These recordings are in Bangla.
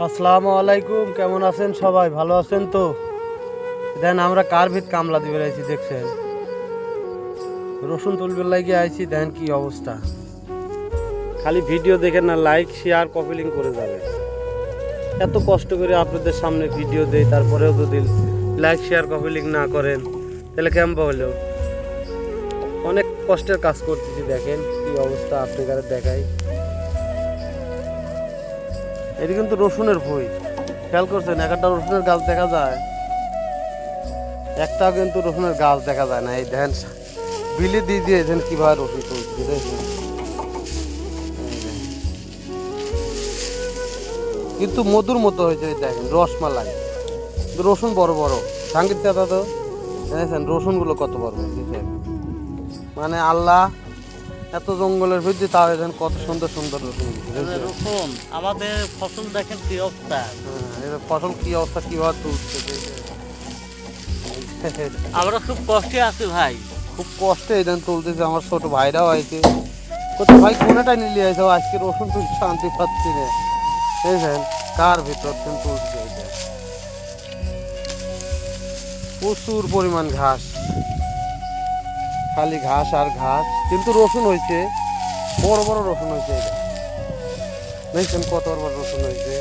আসসালামু আলাইকুম, কেমন আছেন সবাই? ভালো আছেন তো? দেন আমরা কার ভিত কামলা দিবে আইছি, দেখছেন রসুন তুলবে লাগে আইছি। দেন কি অবস্থা, খালি ভিডিও দেখেন না, লাইক শেয়ার কপি লিঙ্ক করে যাবে। এত কষ্ট করে আপনাদের সামনে ভিডিও দেই, তারপরেও যদি লাইক শেয়ার কপি লিঙ্ক না করেন তাহলে কেমন হলো? অনেক কষ্টের কাজ করতেছি, দেখেন কি অবস্থা আপনাদের দেখাই। এটি কিন্তু রসুনের ভুই, খেয়াল করছেন? একটা রসুনের গাছ দেখা যায়, একটাও কিন্তু রসুনের গাছ দেখা যায় না। এই ধ্যান বিলি দিয়ে দিয়েছেন কিভাবে রসুন তুলছে, দেখেন। কিন্তু মধুর মতো হয়েছে, দেখেন রসমালাই। কিন্তু রসুন বড় বড়, সাঙ্গীত দাদা তো দেখেছেন রসুনগুলো কত বড়, মানে আল্লাহ এত জঙ্গলের ভিতরে তাও দেখেন কত সুন্দর সুন্দর রসুন। রসুন আমাদের ফসল দেখেন কি অবস্থা। ফসল কি অবস্থা, কিভাবে তুলছে। আমরা খুব কষ্টে আছি ভাই। খুব কষ্টে এদিন তুলতেছে, আমার ছোট ভাইরাও আইছে। কত ভাই কোনটাই নিয়ে আইছো আজকে? রসুন তুলতে শান্তি পাচ্ছি না, দেখেন কার ভিতর তুলছে। প্রচুর পরিমাণ ঘাস, খালি ঘাস আর ঘাস, কিন্তু রসুন হয়েছে, বড় বড় রসুন হয়েছে। দেখছেন কত বড় রসুন হয়েছে।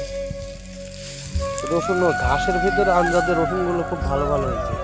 রসুন ঘাসের ভিতরে আন্দাজে রসুন গুলো খুব ভালো ভালো হয়েছে।